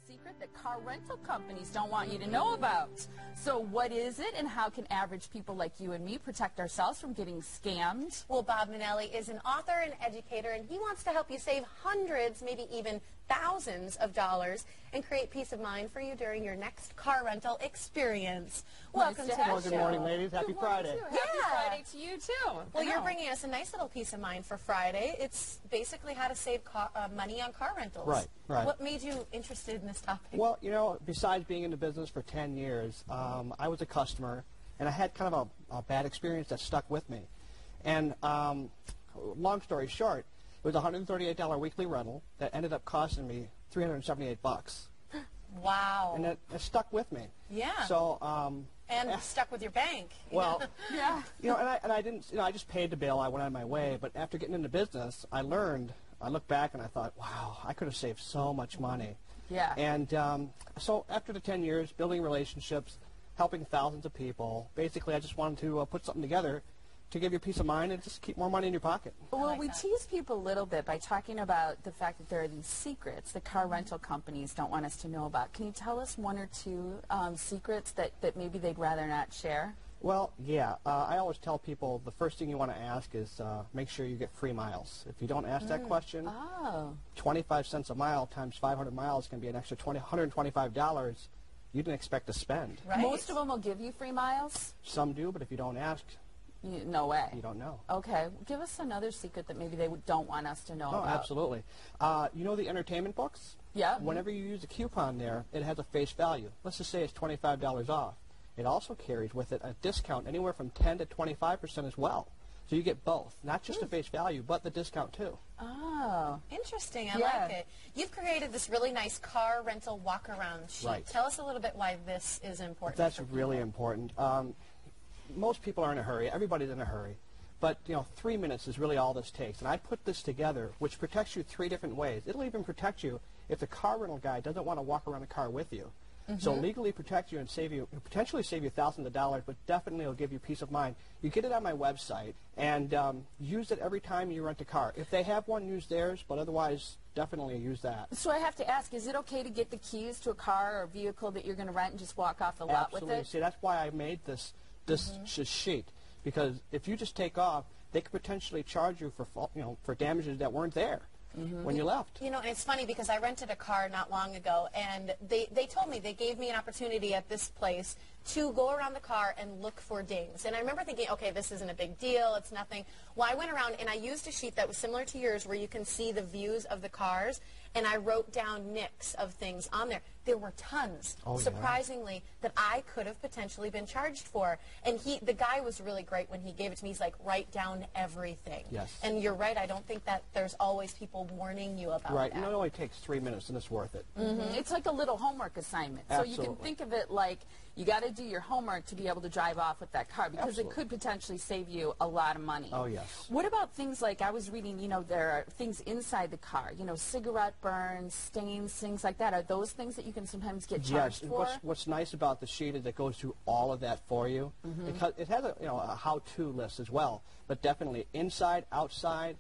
secret that car rental companies don't want you to know about. So what is it, and how can average people like you and me protect ourselves from getting scammed? Well, Bob Manelli is an author and educator, and he wants to help you save hundreds, maybe even thousands of dollars and create peace of mind for you during your next car rental experience. Welcome to the show. Good morning, ladies. Happy Friday. Happy Friday to you, too. Well, you're bringing us a nice little peace of mind for Friday. It's basically how to save money on car rentals. Right, right. What made you interested in this topic? Well, you know, besides being in the business for 10 years, I was a customer, and I had kind of a bad experience that stuck with me. And long story short, it was a $138 weekly rental that ended up costing me $378. Wow. And it stuck with me. Yeah. So, and stuck with your bank. Well, Yeah. you know, and I didn't, you know, I just paid the bill. I went on my way. But after getting into business, I looked back and I thought, wow, I could have saved so much money. Yeah. And so after the 10 years, building relationships, helping thousands of people, basically I just wanted to put something together to give you peace of mind and just keep more money in your pocket. Well, we tease people a little bit by talking about the fact that there are these secrets that car rental companies don't want us to know about. Can you tell us one or two secrets that maybe they'd rather not share? Well, yeah. I always tell people the first thing you want to ask is make sure you get free miles. If you don't ask that question, 25 cents a mile times 500 miles can be an extra $125 you didn't expect to spend. Right. Most of them will give you free miles? Some do, but if you don't ask, No way. you don't know. Okay. Give us another secret that maybe they don't want us to know Oh, about. absolutely. You know the entertainment books? Yeah. Whenever you use a coupon there, it has a face value. Let's just say it's $25 off. It also carries with it a discount anywhere from 10 to 25% as well. So you get both, not just the face value, but the discount too. Oh. Interesting. I Yeah. like it. You've created this really nice car rental walk-around sheet. Right. Tell us a little bit why this is important. That's for really people. important. Most people are in a hurry. Everybody's in a hurry. But, you know, 3 minutes is really all this takes. And I put this together, which protects you 3 different ways. It'll even protect you if the car rental guy doesn't want to walk around the car with you. So legally protect you and potentially save you thousands of dollars, but definitely it'll give you peace of mind. You get it on my website and use it every time you rent a car. If they have one, use theirs, but otherwise definitely use that. So I have to ask, is it okay to get the keys to a car or vehicle that you're going to rent and just walk off the lot with Absolutely. it? See, that's why I made this sheet, because if you just take off, they could potentially charge you for damages that weren't there when you left. You know, and it's funny because I rented a car not long ago, and they told me, they gave me an opportunity at this place to go around the car and look for dings. And I remember thinking, okay, this isn't a big deal, it's nothing. Well, I went around and I used a sheet that was similar to yours where you can see the views of the cars, and I wrote down nicks of things on there. There were tons, Oh, yeah. surprisingly, that I could have potentially been charged for. And the guy was really great when he gave it to me. He's like, write down everything. Yes. And you're right, I don't think that there's always people warning you about Right, that. and it only takes 3 minutes, and it's worth it. It's like a little homework assignment. So you can Absolutely. think of it like you got to do your homework to be able to drive off with that car, because Absolutely. it could potentially save you a lot of money. Oh, yes. What about things like, I was reading, you know, there are things inside the car, you know, cigarette burns, stains, things like that. Are those things that you can sometimes get charged Yes, for? what's nice about the sheet is it goes through all of that for you. It has a how-to list as well, but definitely inside, outside,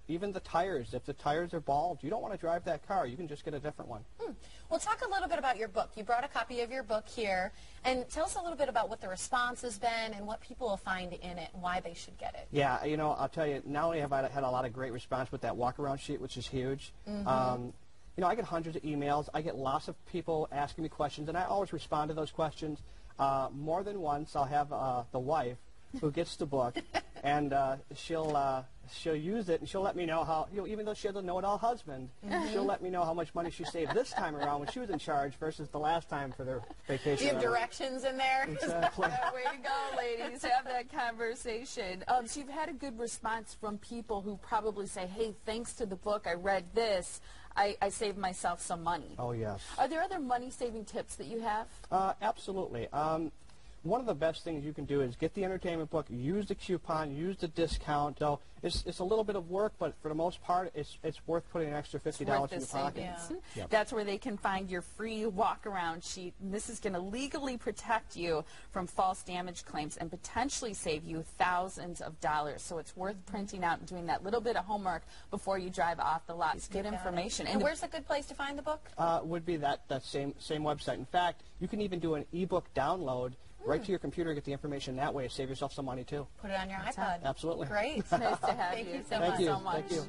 even the tires. If the tires are bald, you don't want to drive that car. You can just get a different one. Well, talk a little bit about your book. You brought a copy of your book here, and tell us a little bit about what the response has been and what people will find in it and why they should get it. Yeah, you know, I'll tell you, not only have I had a lot of great response with that walk-around sheet, which is huge, you know, I get hundreds of emails. I get lots of people asking me questions, and I always respond to those questions. More than once, I'll have the wife who gets the book, and she'll use it, and she'll let me know how, you know, even though she has a know-it-all husband, she'll let me know how much money she saved this time around when she was in charge versus the last time for their vacation. Do you have directions in there? Exactly. Way to go, ladies. Have that conversation. So you've had a good response from people who probably say, hey, thanks to the book, I read this, I saved myself some money. Oh, yes. Are there other money-saving tips that you have? Absolutely. one of the best things you can do is get the entertainment book, use the coupon, use the discount. So it's a little bit of work, but for the most part, it's worth putting an extra $50 in your pocket. Savings. Yep. That's where they can find your free walk-around sheet. And this is going to legally protect you from false damage claims and potentially save you thousands of dollars. So it's worth printing out and doing that little bit of homework before you drive off the lot. It's good information. And where's a good place to find the book? Would be that same website. In fact, you can even do an ebook download right to your computer, get the information that way, save yourself some money too. Put it on your iPod. Absolutely. Great. It's nice to have Thank you. you so Thank much. you so much. Thank you.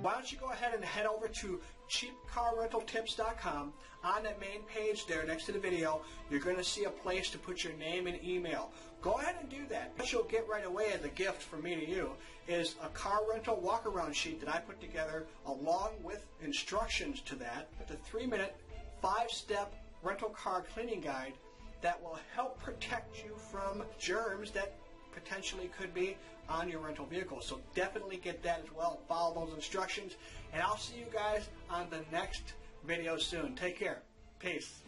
Why don't you go ahead and head over to cheapcarrentaltips.com. On that main page there next to the video, you're going to see a place to put your name and email. Go ahead and do that. What you'll get right away as a gift from me to you is a car rental walk-around sheet that I put together along with instructions to that. It's a 3-minute, 5-step rental car cleaning guide that will help protect you from germs that potentially could be on your rental vehicle. So definitely get that as well. Follow those instructions. And I'll see you guys on the next video soon. Take care. Peace.